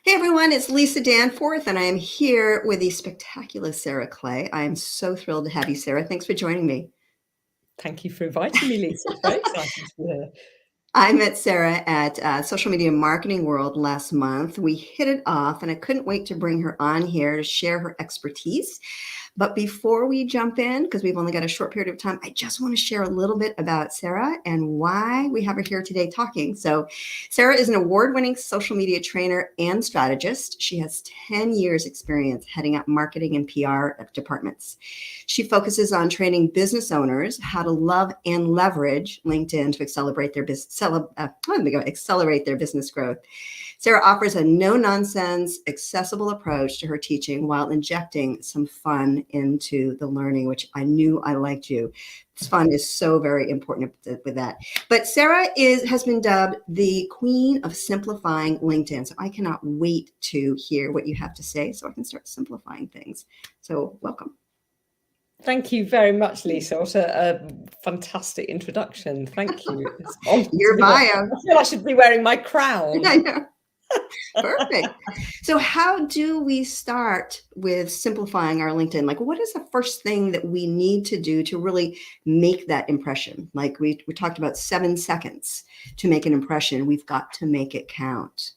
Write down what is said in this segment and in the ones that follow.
Hey everyone, it's Lisa Danforth, and I am here with the spectacular Sarah Clay. I am so thrilled to have you, Sarah. Thanks for joining me. Thank you for inviting me, Lisa. It's very exciting to be here. I met Sarah at Social Media Marketing World last month. We hit it off, and I couldn't wait to bring her on here to share her expertise. But before we jump in, because we've only got a short period of time, I just want to share a little bit about Sarah and why we have her here today talking. So Sarah is an award-winning social media trainer and strategist. She has 10 years experience heading up marketing and PR departments. She focuses on training business owners how to love and leverage LinkedIn to accelerate their business growth. Sarah offers a no-nonsense, accessible approach to her teaching while injecting some fun into the learning, which I knew I liked you. Fun is so very important with that. But Sarah has been dubbed the queen of simplifying LinkedIn. So I cannot wait to hear what you have to say so I can start simplifying things. So welcome. Thank you very much, Lisa. What a fantastic introduction. Thank you. Your bio. I feel I should be wearing my crown. I know. Perfect. So how do we start with simplifying our LinkedIn? Like, what is the first thing that we need to do to really make that impression? Like we talked about 7 seconds to make an impression. We've got to make it count.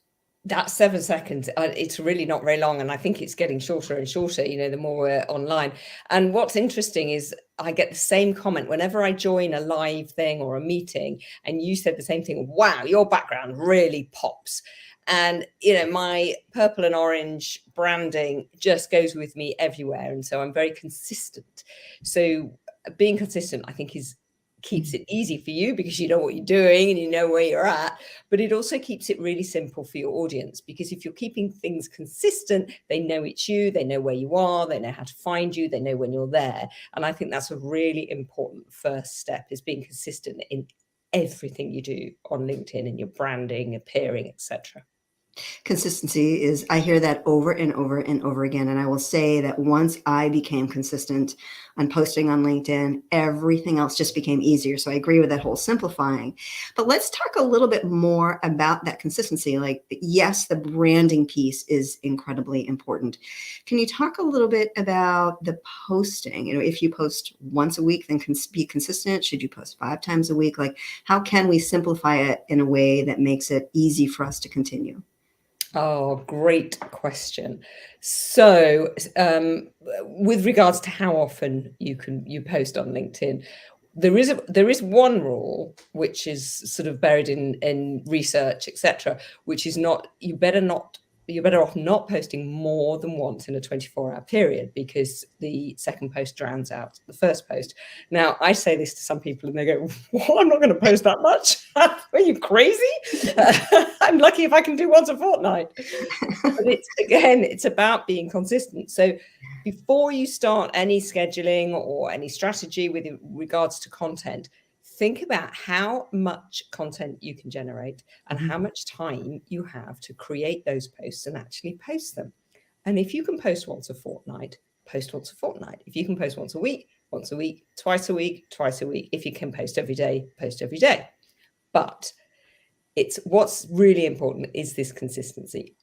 That's 7 seconds. It's really not very long. And I think it's getting shorter and shorter, the more we're online. And what's interesting is I get the same comment whenever I join a live thing or a meeting, and you said the same thing. Wow, your background really pops. And, my purple and orange branding just goes with me everywhere. And so I'm very consistent. So being consistent, I think, keeps it easy for you because you know what you're doing and you know where you're at, but it also keeps it really simple for your audience, because if you're keeping things consistent, they know it's you, they know where you are, they know how to find you, they know when you're there. And I think that's a really important first step, is being consistent in everything you do on LinkedIn, and your branding, appearing, etc. Consistency is, I hear that over and over and over again. And I will say that once I became consistent on posting on LinkedIn, everything else just became easier. So I agree with that whole simplifying. But let's talk a little bit more about that consistency. Like, yes, the branding piece is incredibly important. Can you talk a little bit about the posting? If you post once a week, then be consistent. Should you post 5 times a week? Like, how can we simplify it in a way that makes it easy for us to continue? Oh, great question. So, with regards to how often you post on LinkedIn, there is one rule which is sort of buried in research, etc., which is you're better off not posting more than once in a 24-hour period, because the second post drowns out the first post. Now, I say this to some people and they go, well, I'm not going to post that much. Are you crazy? I'm lucky if I can do once a fortnight. But it's about being consistent. So before you start any scheduling or any strategy with regards to content, think about how much content you can generate and how much time you have to create those posts and actually post them. And if you can post once a fortnight, post once a fortnight. If you can post once a week, twice a week, twice a week. If you can post every day, post every day. But what's really important is this consistency.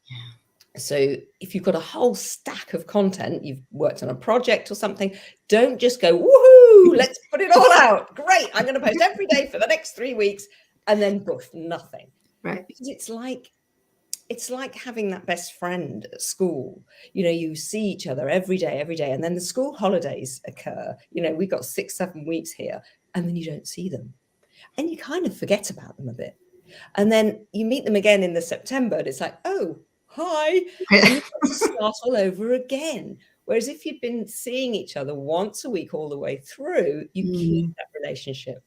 So if you've got a whole stack of content, you've worked on a project or something, don't just go, woohoo, let's put it all out. Great, I'm going to post every day for the next 3 weeks, and then poof, nothing. Right. Because it's like having that best friend at school. You see each other every day, and then the school holidays occur. We've got 6-7 weeks here, and then you don't see them. And you kind of forget about them a bit. And then you meet them again in the September, and it's like, oh, hi, and you've got to start all over again. Whereas if you'd been seeing each other once a week all the way through, you keep that relationship.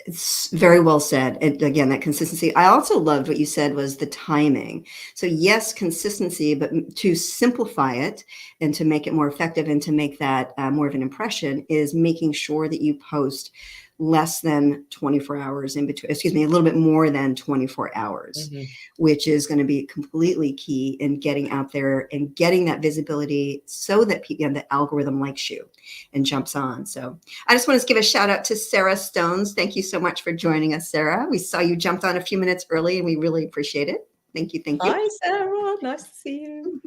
It's very well said. And again, that consistency. I also loved what you said was the timing. So yes, consistency, but to simplify it and to make it more effective and to make that more of an impression is making sure that you post less than 24 hours in between, a little bit more than 24 hours, which is going to be completely key in getting out there and getting that visibility so that the algorithm likes you and jumps on. So I just want to give a shout out to Sarah Stones. Thank you so much for joining us, Sarah. We saw you jumped on a few minutes early and we really appreciate it. Thank you. Thank you. Hi, Sarah. Nice to see you.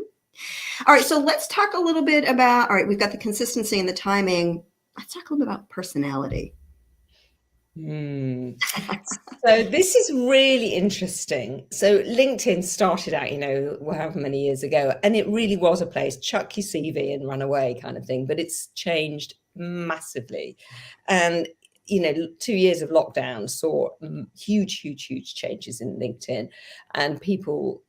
All right. So let's talk a little bit about, all right, we've got the consistency and the timing. Let's talk a little bit about personality. So this is really interesting. So LinkedIn started out, however many years ago, and it really was a place, chuck your CV and run away kind of thing, but it's changed massively. And, 2 years of lockdown saw huge, huge, huge changes in LinkedIn, and people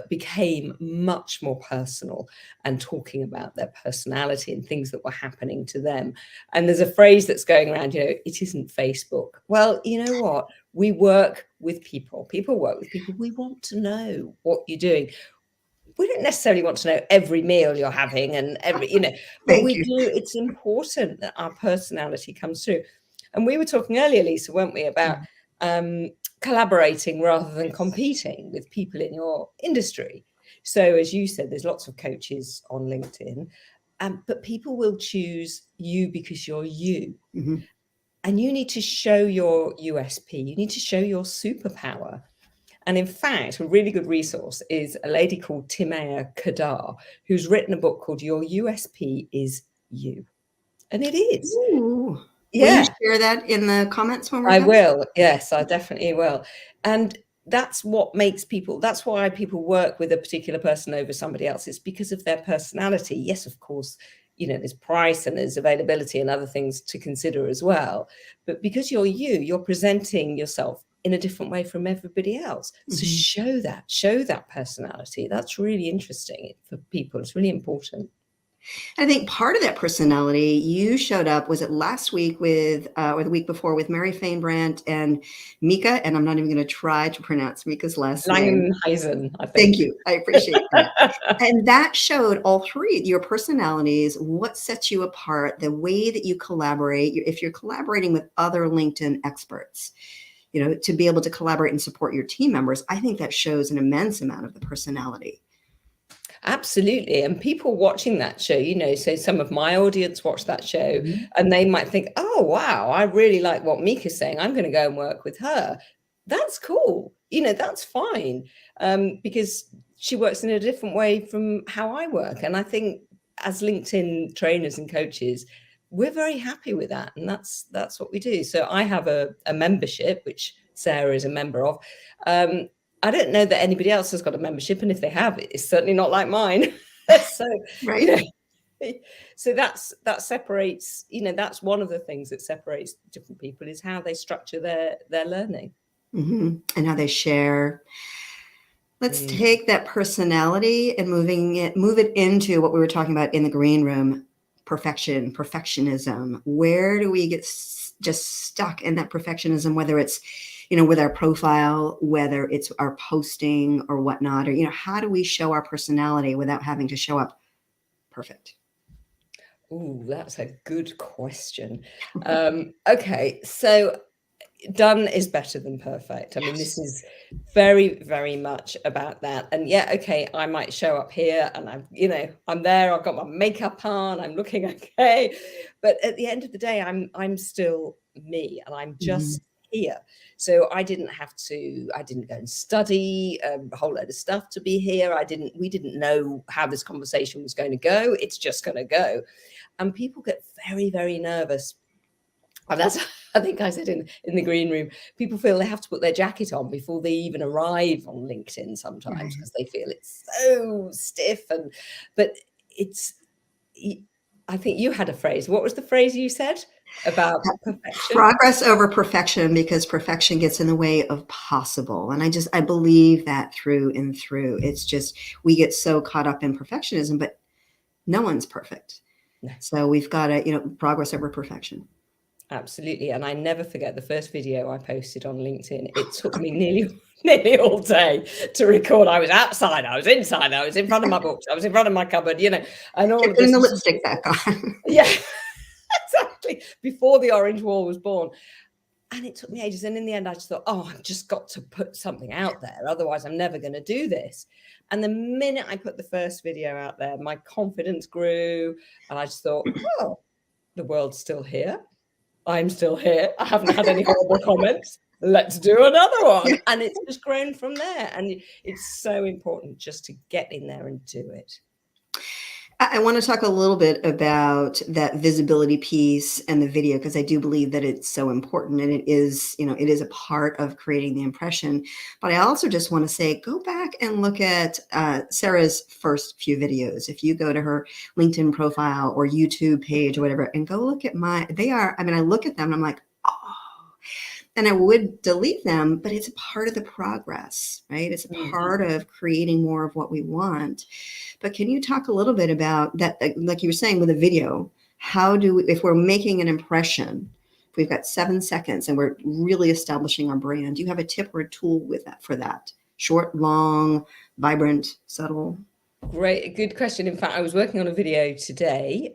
became much more personal and talking about their personality and things that were happening to them. And there's a phrase that's going around, it isn't Facebook. Well, you know what? We work with people. People work with people. We want to know what you're doing. We don't necessarily want to know every meal you're having and but we do. It's important that our personality comes through. And we were talking earlier, Lisa, weren't we, about collaborating rather than competing with people in your industry. So as you said, there's lots of coaches on LinkedIn, but people will choose you because you're you. Mm-hmm. And you need to show your USP. You need to show your superpower. And in fact, a really good resource is a lady called Timea Kadar, who's written a book called Your USP is You. And it is. Ooh. Yeah. Will you share that in the comments when we're done? done? Will. Yes, I definitely will. And that's what makes people, that's why people work with a particular person over somebody else. It's because of their personality. Yes, of course, there's price and there's availability and other things to consider as well. But because you're you, you're presenting yourself in a different way from everybody else. So show that personality. That's really interesting for people. It's really important. I think part of that personality, you showed up, was it last week with, or the week before, with Mary Fainbrandt and Mika, and I'm not even going to try to pronounce Mika's last name. Langenheisen, I think. Thank you. I appreciate that. And that showed all three, your personalities, what sets you apart, the way that you collaborate. If you're collaborating with other LinkedIn experts, to be able to collaborate and support your team members, I think that shows an immense amount of the personality. Absolutely. And people watching that show, so some of my audience watch that show and they might think, oh, wow, I really like what Mika's saying. I'm going to go and work with her. That's cool. That's fine. Because she works in a different way from how I work. And I think as LinkedIn trainers and coaches, we're very happy with that. And that's what we do. So I have a membership, which Sarah is a member of. I don't know that anybody else has got a membership, and if they have, it's certainly not like mine. So, right. So that separates. That's one of the things that separates different people is how they structure their learning and how they share. Let's take that personality and move it into what we were talking about in the green room: perfectionism. Where do we get just stuck in that perfectionism? Whether it's with our profile, whether it's our posting or whatnot, or, how do we show our personality without having to show up perfect? Oh, that's a good question. Okay. So done is better than perfect. I mean, this is very, very much about that. And yeah, okay, I might show up here and I'm there, I've got my makeup on, I'm looking okay. But at the end of the day, I'm still me and I'm just here. So I didn't go and study a whole load of stuff to be here. We didn't know how this conversation was going to go. It's just going to go. And people get very, very nervous. And that's, I think I said in the green room, people feel they have to put their jacket on before they even arrive on LinkedIn sometimes because they feel it's so stiff. But I think you had a phrase. What was the phrase you said about perfection? Progress over perfection, because perfection gets in the way of possible. And I believe that through and through. It's just, we get so caught up in perfectionism, but no one's perfect. No. So we've got to, progress over perfection. Absolutely. And I never forget the first video I posted on LinkedIn. It took me nearly all day to record. I was outside, I was inside, I was in front of my books, I was in front of my cupboard, and all of this. Putting the lipstick back on. Yeah, exactly. Before the orange wall was born. And it took me ages. And in the end, I just thought, I've just got to put something out there. Otherwise, I'm never going to do this. And the minute I put the first video out there, my confidence grew. And I just thought, the world's still here. I'm still here. I haven't had any horrible comments. let's do another one. And it's just grown from there. And it's so important just to get in there and do it. I want to talk a little bit about that visibility piece and the video, because I do believe that it's so important, and it is, it is a part of creating the impression. But I also just want to say, go back and look at Sarah's first few videos. If you go to her LinkedIn profile or YouTube page or whatever, and go look at I look at them and I'm like, oh, and I would delete them, but it's a part of the progress, right? It's a part of creating more of what we want. But can you talk a little bit about that, like you were saying with a video, if we're making an impression, if we've got 7 seconds and we're really establishing our brand, do you have a tip or a tool for that? Short, long, vibrant, subtle? Great, good question. In fact, I was working on a video today,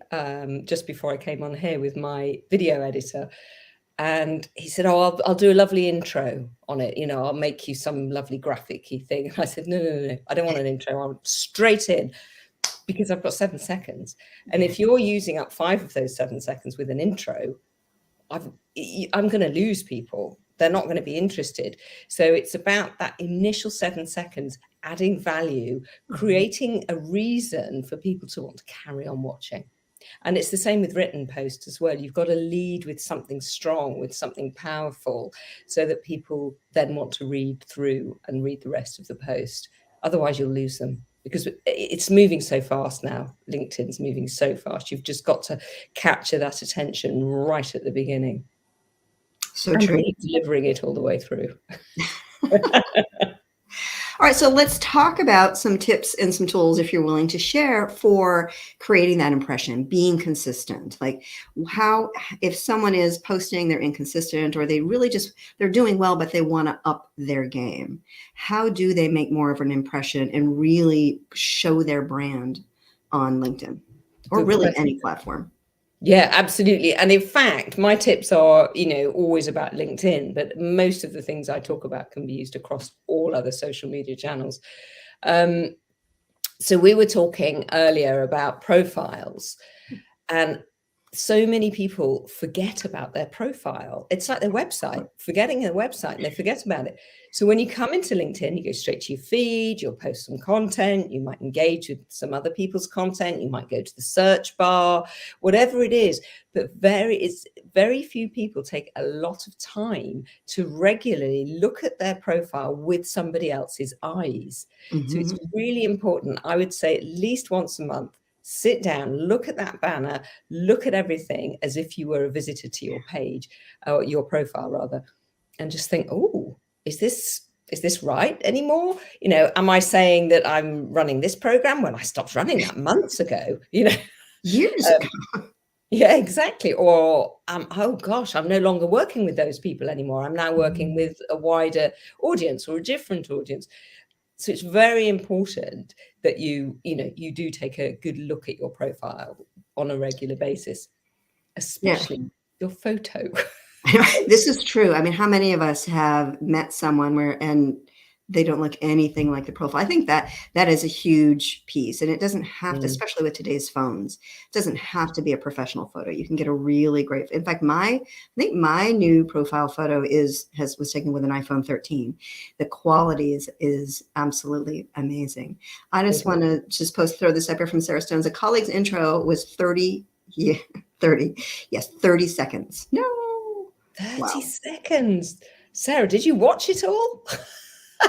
just before I came on here with my video editor. And he said, oh, I'll do a lovely intro on it. I'll make you some lovely graphic-y thing. And I said, no, I don't want an intro. I'm straight in, because I've got 7 seconds. And if you're using up 5 of those 7 seconds with an intro, I'm going to lose people. They're not going to be interested. So it's about that initial 7 seconds, adding value, creating a reason for people to want to carry on watching. And it's the same with written posts as well. You've got to lead with something strong, with something powerful, so that people then want to read through and read the rest of the post. Otherwise, you'll lose them, because it's moving so fast now. LinkedIn's moving so fast. You've just got to capture that attention right at the beginning. So true. And delivering it all the way through. All right, so let's talk about some tips and some tools, if you're willing to share, for creating that impression, being consistent. Like if someone is posting, they're inconsistent, or they're doing well, but they want to up their game. How do they make more of an impression and really show their brand on LinkedIn, or really any platform? Yeah, absolutely. And in fact, my tips are, always about LinkedIn, but most of the things I talk about can be used across all other social media channels. So we were talking earlier about profiles, and so many people forget about their profile. It's like their website, forgetting their website, and they forget about it. So when you come into LinkedIn, you go straight to your feed, you'll post some content, you might engage with some other people's content, you might go to the search bar, whatever it is. But very few people take a lot of time to regularly look at their profile with somebody else's eyes. So it's really important. I would say at least once a month, sit down, look at that banner, look at everything as if you were a visitor to your page, or your profile rather, and just think, oh, is this right anymore? Am I saying that I'm running this program when I stopped running that months ago? Years ago. Yeah, exactly. Or oh gosh, I'm no longer working with those people anymore. I'm now working with a wider audience or a different audience. So it's very important that you do take a good look at your profile on a regular basis, especially your photo. This is true. I mean, how many of us have met someone and they don't look anything like the profile? I think that is a huge piece, and it doesn't have to, especially with today's phones, it doesn't have to be a professional photo. You can get a really great. In fact, I think my new profile photo was taken with an iPhone 13. The quality is absolutely amazing. I just want to throw this up here from Sarah Stone's. A colleague's intro was 30 seconds. No. 30 seconds. Sarah, did you watch it all?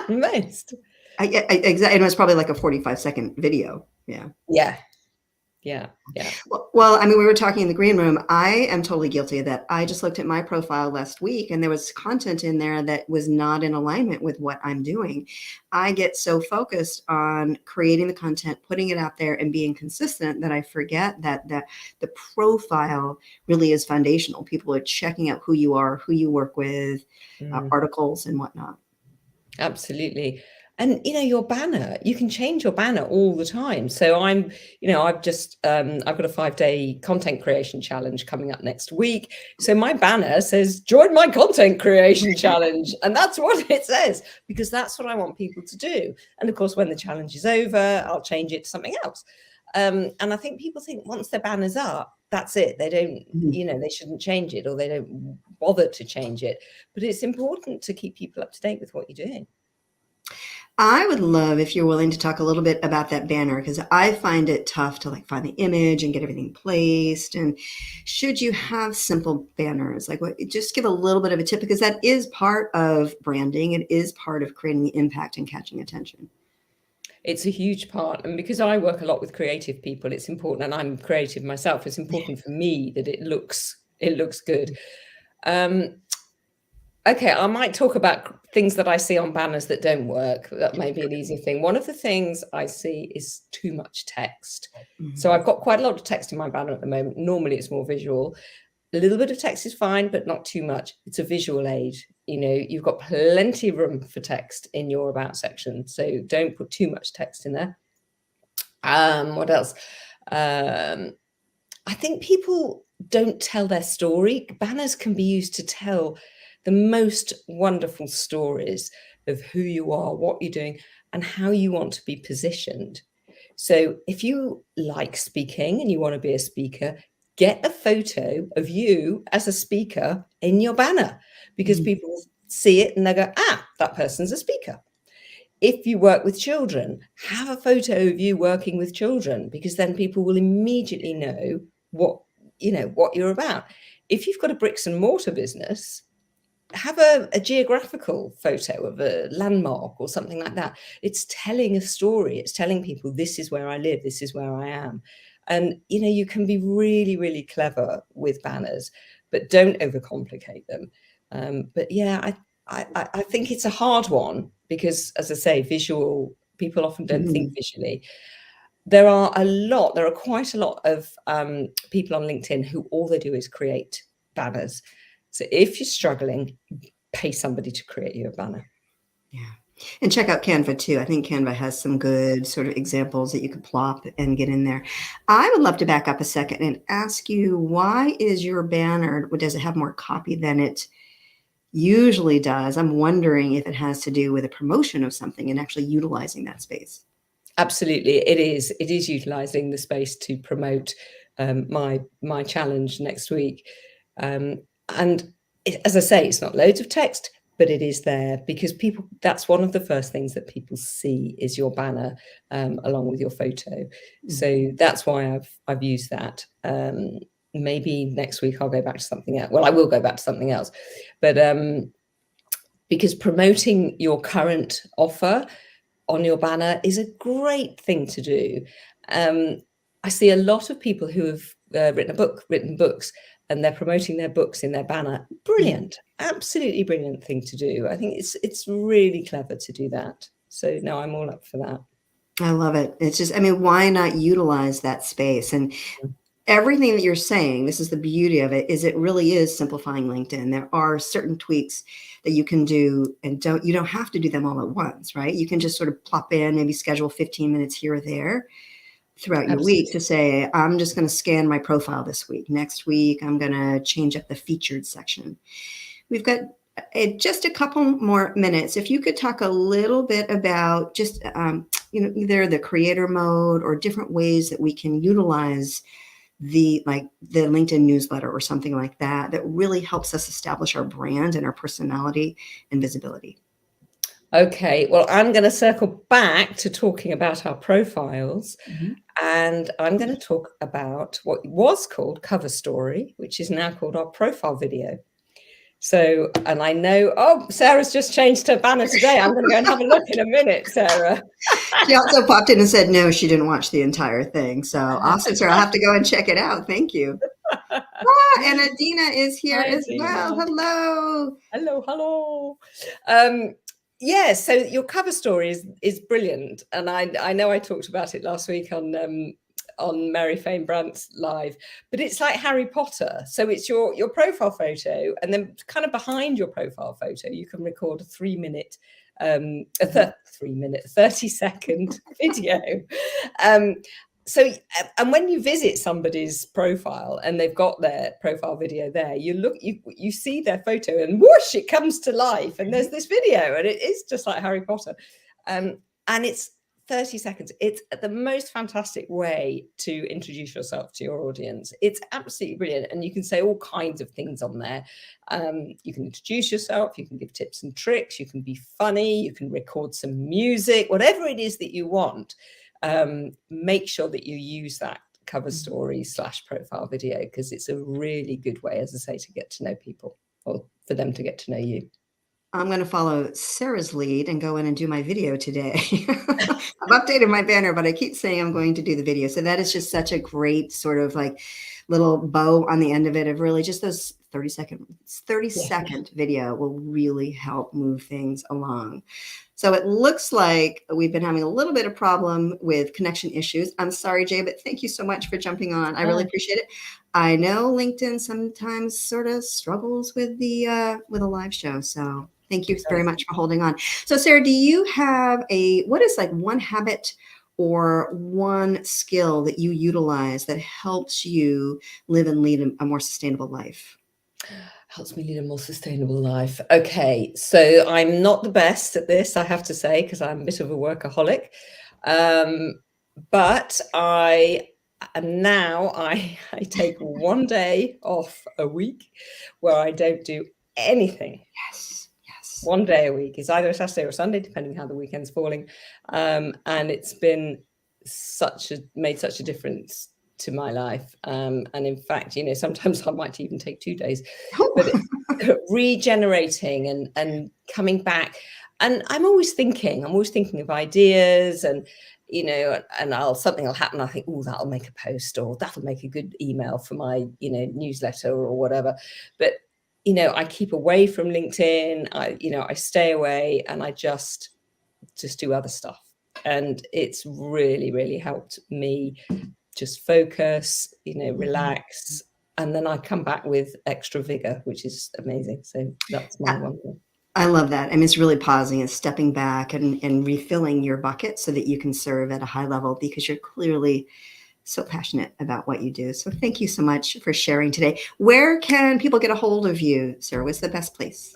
Most. Exactly. It was probably like a 45-second video. Yeah. Well, I mean, we were talking in the green room. I am totally guilty of that. I just looked at my profile last week, and there was content in there that was not in alignment with what I'm doing. I get so focused on creating the content, putting it out there, and being consistent that I forget that the profile really is foundational. People are checking out who you are, who you work with, articles and whatnot. Absolutely. And, your banner, you can change your banner all the time. So I've got a 5-day content creation challenge coming up next week. So my banner says, join my content creation challenge. And that's what it says, because that's what I want people to do. And of course, when the challenge is over, I'll change it to something else. And I think people think once their banner's up, that's it. They don't, they shouldn't change it, or they don't bothered to change it, but it's important to keep people up to date with what you're doing. I would love if you're willing to talk a little bit about that banner, because I find it tough to like find the image and get everything placed. And should you have simple banners, like what, just give a little bit of a tip, because that is part of branding. It is part of creating the impact and catching attention. It's a huge part. And because I work a lot with creative people, it's important, and I'm creative myself, it's important for me that it looks good. Okay, I might talk about things that I see on banners that don't work. That may be an easy thing. One of the things I see is too much text. Mm-hmm. So I've got quite a lot of text in my banner at the moment. Normally it's more visual. A little bit of text is fine, but not too much. It's a visual aid. You know, you've got plenty of room for text in your about section. So don't put too much text in there. What else? I think people don't tell their story. Banners can be used to tell the most wonderful stories of who you are, what you're doing, and how you want to be positioned. So if you like speaking and you want to be a speaker, get a photo of you as a speaker in your banner, because people see it and they go, that person's a speaker. If you work with children, have a photo of you working with children, because then people will immediately know what you're about. If you've got a bricks and mortar business, have a geographical photo of a landmark or something like that. It's telling a story. It's telling people, this is where I live, this is where I am. And, you can be really, really clever with banners, but don't overcomplicate them. But yeah, I think it's a hard one because, as I say, visual, people often don't think visually. There are quite a lot of people on LinkedIn who all they do is create banners. So if you're struggling, pay somebody to create you a banner. Yeah. And check out Canva too. I think Canva has some good sort of examples that you could plop and get in there. I would love to back up a second and ask you, why is your banner, does it have more copy than it usually does? I'm wondering if it has to do with a promotion of something and actually utilizing that space. Absolutely, it is. It is utilizing the space to promote my challenge next week. And as I say, it's not loads of text, but it is there because that's one of the first things that people see is your banner along with your photo. So that's why I've used that. Maybe next week I'll go back to something else. Well, I will go back to something else, but because promoting your current offer on your banner is a great thing to do. I see a lot of people who have written books, and they're promoting their books in their banner. Brilliant, absolutely brilliant thing to do. I think it's really clever to do that. So no, I'm all up for that. I love it. It's just, why not utilize that space? And everything that you're saying, this is the beauty of it, is it really is simplifying LinkedIn. There are certain tweaks that you can do, and you don't have to do them all at once, right? You can just sort of plop in, maybe schedule 15 minutes here or there throughout your week to say, I'm just going to scan my profile this week. Next week, I'm going to change up the featured section. We've got just a couple more minutes. If you could talk a little bit about just, either the creator mode or different ways that we can utilize the LinkedIn newsletter or something like that really helps us establish our brand and our personality and visibility. Okay, well, I'm going to circle back to talking about our profiles, and I'm going to talk about what was called Cover Story, which is now called our profile video. So, and I know, Sarah's just changed her banner today. I'm going to go and have a look in a minute, Sarah. She also popped in and said, no, she didn't watch the entire thing. So awesome, Sarah. I'll have to go and check it out. Thank you. And Adina is here as well. Hello. Hello. Yeah, so your cover story is brilliant. And I know I talked about it last week on Mary Fane Brandt's live, but it's like Harry Potter. So it's your profile photo, and then kind of behind your profile photo, you can record a 30-second video. So, and when you visit somebody's profile and they've got their profile video there, you see their photo and whoosh, it comes to life and there's this video and it is just like Harry Potter. And it's 30 seconds. It's the most fantastic way to introduce yourself to your audience. It's absolutely brilliant. And you can say all kinds of things on there. You can introduce yourself, you can give tips and tricks, you can be funny, you can record some music, whatever it is that you want. Make sure that you use that cover story / profile video, because it's a really good way, as I say, to get to know people, or for them to get to know you. I'm going to follow Sarah's lead and go in and do my video today. I've updated my banner, but I keep saying I'm going to do the video. So that is just such a great sort of like little bow on the end of it, of really just those 30-second video will really help move things along. So it looks like we've been having a little bit of problem with connection issues. I'm sorry, Jay, but thank you so much for jumping on. I really appreciate it. I know LinkedIn sometimes sort of struggles with a live show. So thank you very much for holding on. So Sarah, do you have what is like one habit or one skill that you utilize that helps you live and lead a more sustainable life? Helps me lead a more sustainable life. Okay, so I'm not the best at this, I have to say, because I'm a bit of a workaholic. But I take one day off a week where I don't do anything. Yes. One day a week. Is either a Saturday or Sunday, depending how the weekend's falling. And it's been made such a difference to my life. And in fact, sometimes I might even take 2 days, but regenerating and coming back. And I'm always thinking of ideas, and something will happen. I think, oh, that'll make a post, or that'll make a good email for my, newsletter or whatever. But, I keep away from LinkedIn. I stay away, and I just do other stuff. And it's really, really helped me just focus, relax. And then I come back with extra vigor, which is amazing. So that's my one thing. I love that. I mean, it's really pausing and stepping back and refilling your bucket so that you can serve at a high level, because you're clearly so passionate about what you do. So thank you so much for sharing today. Where can people get a hold of you, Sarah? What's the best place?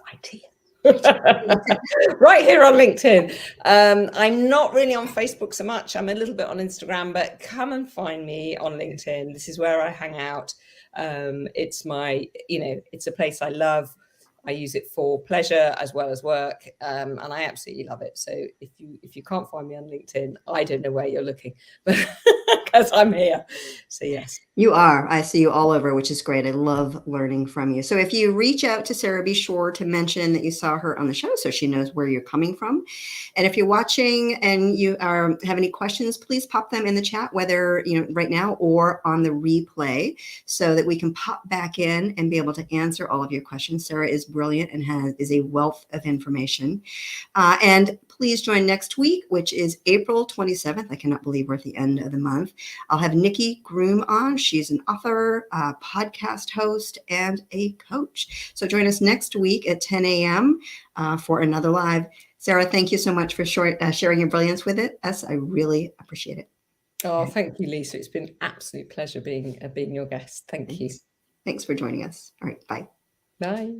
Right here on LinkedIn. I'm not really on Facebook so much. I'm a little bit on Instagram, but come and find me on LinkedIn. This is where I hang out. It's it's a place I love. I use it for pleasure as well as work, and I absolutely love it. So if you can't find me on LinkedIn, I don't know where you're looking, but because I'm here. So yes. You are. I see you all over, which is great. I love learning from you. So if you reach out to Sarah, be sure to mention that you saw her on the show so she knows where you're coming from. And if you're watching and you have any questions, please pop them in the chat, whether right now or on the replay, so that we can pop back in and be able to answer all of your questions. Sarah is brilliant and is a wealth of information. And please join next week, which is April 27th. I cannot believe we're at the end of the month. I'll have Nikki Groom on. She's an author, a podcast host, and a coach. So join us next week at 10 a.m. For another live. Sarah, thank you so much for sharing your brilliance with us. I really appreciate it. Oh, thank you, Lisa. It's been an absolute pleasure being your guest. Thank you. Thanks for joining us. All right. Bye. Bye.